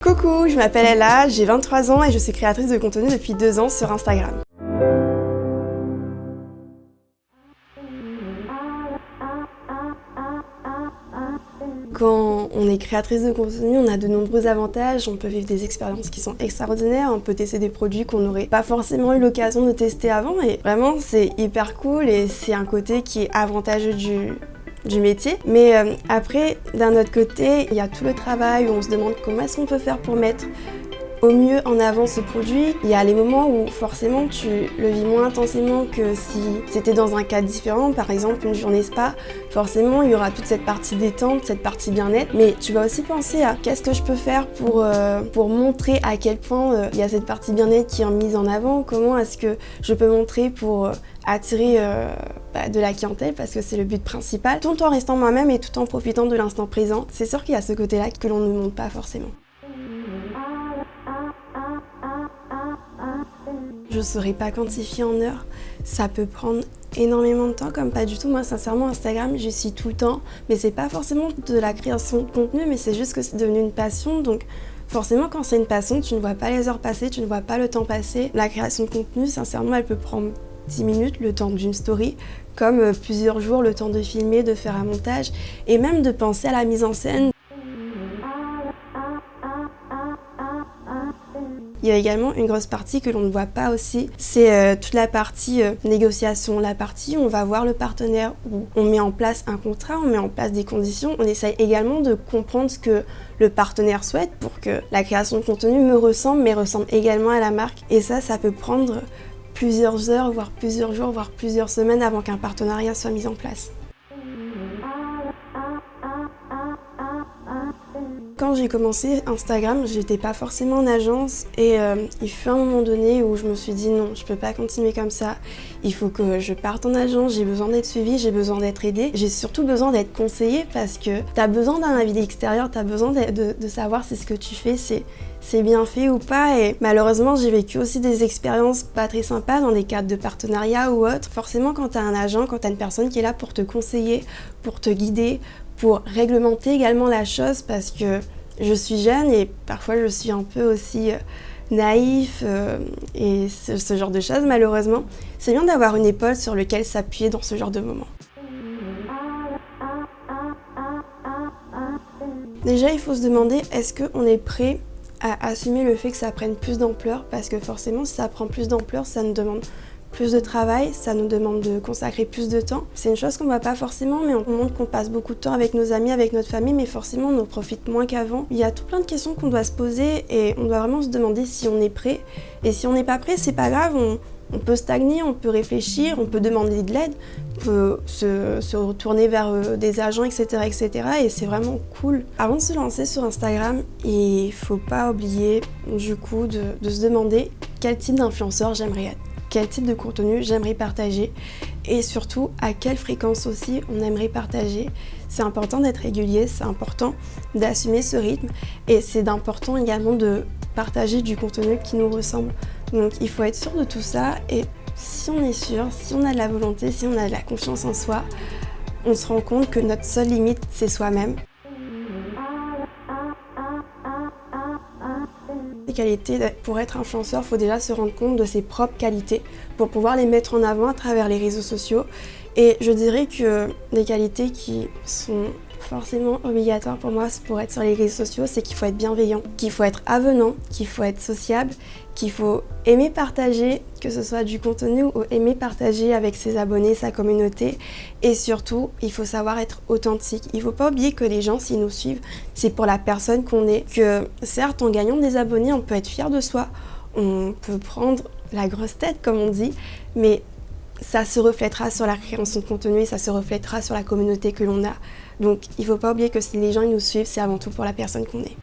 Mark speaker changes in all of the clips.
Speaker 1: Coucou, je m'appelle Ella, j'ai 23 ans et je suis créatrice de contenu depuis 2 ans sur Instagram. Quand on est créatrice de contenu, on a de nombreux avantages, on peut vivre des expériences qui sont extraordinaires, on peut tester des produits qu'on n'aurait pas forcément eu l'occasion de tester avant et vraiment c'est hyper cool et c'est un côté qui est avantageux du métier. Mais après, d'un autre côté, il y a tout le travail où on se demande comment est-ce qu'on peut faire pour mettre au mieux en avant ce produit. Il y a les moments où forcément tu le vis moins intensément que si c'était dans un cadre différent, par exemple une journée spa. Forcément, il y aura toute cette partie détente, cette partie bien-être, mais tu vas aussi penser à qu'est-ce que je peux faire pour montrer à quel point il y a cette partie bien-être qui est mise en avant, comment est-ce que je peux montrer pour attirer de la clientèle parce que c'est le but principal, tout en restant moi-même et tout en profitant de l'instant présent. C'est sûr qu'il y a ce côté-là que l'on ne montre pas forcément. Je ne saurais pas quantifier en heures, ça peut prendre énormément de temps comme pas du tout. Moi sincèrement Instagram j'y suis tout le temps, mais c'est pas forcément de la création de contenu, mais c'est juste que c'est devenu une passion, donc forcément quand c'est une passion tu ne vois pas les heures passer, tu ne vois pas le temps passer. La création de contenu sincèrement elle peut prendre 10 minutes, le temps d'une story, comme plusieurs jours, le temps de filmer, de faire un montage et même de penser à la mise en scène. Il y a également une grosse partie que l'on ne voit pas aussi, c'est toute la partie négociation, la partie où on va voir le partenaire, où on met en place un contrat, on met en place des conditions, on essaye également de comprendre ce que le partenaire souhaite pour que la création de contenu me ressemble, mais ressemble également à la marque. Et ça peut prendre plusieurs heures, voire plusieurs jours, voire plusieurs semaines avant qu'un partenariat soit mis en place. Quand j'ai commencé Instagram, j'étais pas forcément en agence et il fut un moment donné où je me suis dit non, je peux pas continuer comme ça, il faut que je parte en agence, j'ai besoin d'être suivie, j'ai besoin d'être aidée, j'ai surtout besoin d'être conseillée parce que t'as besoin d'un avis extérieur, t'as besoin de savoir si ce que tu fais c'est bien fait ou pas et malheureusement j'ai vécu aussi des expériences pas très sympas dans des cadres de partenariat ou autre. Forcément quand t'as un agent, quand t'as une personne qui est là pour te conseiller, pour te guider, pour réglementer également la chose parce que je suis jeune et parfois je suis un peu aussi naïf et ce genre de choses malheureusement. C'est bien d'avoir une épaule sur laquelle s'appuyer dans ce genre de moment. Déjà il faut se demander est-ce qu'on est prêt à assumer le fait que ça prenne plus d'ampleur parce que forcément si ça prend plus d'ampleur ça nous demande plus de travail, ça nous demande de consacrer plus de temps. C'est une chose qu'on voit pas forcément, mais on montre qu'on passe beaucoup de temps avec nos amis, avec notre famille, mais forcément on en profite moins qu'avant. Il y a tout plein de questions qu'on doit se poser et on doit vraiment se demander si on est prêt. Et si on n'est pas prêt, c'est pas grave, on peut stagner, on peut réfléchir, on peut demander de l'aide, on peut se retourner vers des agents, etc., etc. Et c'est vraiment cool. Avant de se lancer sur Instagram, il faut pas oublier du coup de se demander quel type d'influenceur j'aimerais être. Quel type de contenu j'aimerais partager et surtout à quelle fréquence aussi on aimerait partager. C'est important d'être régulier, c'est important d'assumer ce rythme et c'est important également de partager du contenu qui nous ressemble. Donc il faut être sûr de tout ça et si on est sûr, si on a de la volonté, si on a de la confiance en soi, on se rend compte que notre seule limite c'est soi-même. Qualités, pour être influenceur, il faut déjà se rendre compte de ses propres qualités pour pouvoir les mettre en avant à travers les réseaux sociaux. Et je dirais que des qualités qui sont forcément obligatoires pour moi pour être sur les réseaux sociaux, c'est qu'il faut être bienveillant, qu'il faut être avenant, qu'il faut être sociable, qu'il faut aimer partager, que ce soit du contenu ou aimer partager avec ses abonnés, sa communauté. Et surtout, il faut savoir être authentique. Il ne faut pas oublier que les gens, s'ils nous suivent, c'est pour la personne qu'on est. Que certes, en gagnant des abonnés, on peut être fier de soi, on peut prendre la grosse tête, comme on dit, mais ça se reflètera sur la création de contenu et ça se reflètera sur la communauté que l'on a. Donc il ne faut pas oublier que si les gens ils nous suivent, c'est avant tout pour la personne qu'on est.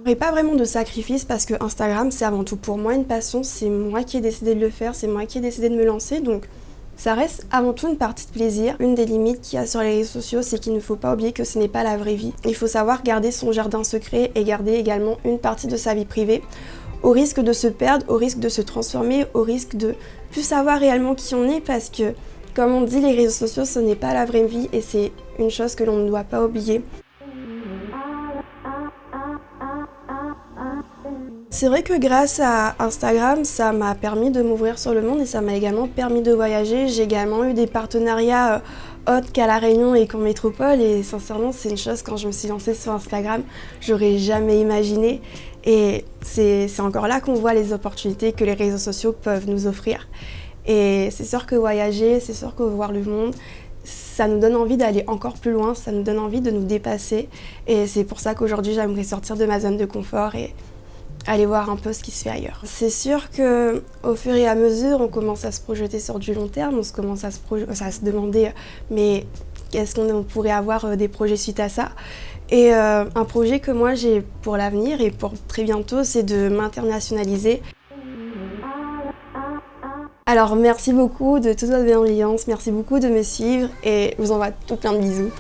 Speaker 1: Il n'y a pas vraiment de sacrifice parce que Instagram c'est avant tout pour moi une passion, c'est moi qui ai décidé de le faire, c'est moi qui ai décidé de me lancer, donc ça reste avant tout une partie de plaisir. Une des limites qu'il y a sur les réseaux sociaux, c'est qu'il ne faut pas oublier que ce n'est pas la vraie vie. Il faut savoir garder son jardin secret et garder également une partie de sa vie privée, au risque de se perdre, au risque de se transformer, au risque de plus savoir réellement qui on est parce que Comme on dit, les réseaux sociaux, ce n'est pas la vraie vie et c'est une chose que l'on ne doit pas oublier. C'est vrai que grâce à Instagram, ça m'a permis de m'ouvrir sur le monde et ça m'a également permis de voyager. J'ai également eu des partenariats autres qu'à La Réunion et qu'en métropole et sincèrement, c'est une chose, quand je me suis lancée sur Instagram, j'aurais jamais imaginé. Et c'est encore là qu'on voit les opportunités que les réseaux sociaux peuvent nous offrir. Et c'est sûr que voyager, c'est sûr que voir le monde, ça nous donne envie d'aller encore plus loin, ça nous donne envie de nous dépasser. Et c'est pour ça qu'aujourd'hui, j'aimerais sortir de ma zone de confort et aller voir un peu ce qui se fait ailleurs. C'est sûr qu'au fur et à mesure, on commence à se projeter sur du long terme, on commence à se demander mais est-ce qu'on pourrait avoir des projets suite à ça? Et un projet que moi j'ai pour l'avenir et pour très bientôt, c'est de m'internationaliser. Alors merci beaucoup de toute votre bienveillance, merci beaucoup de me suivre et je vous envoie tout plein de bisous.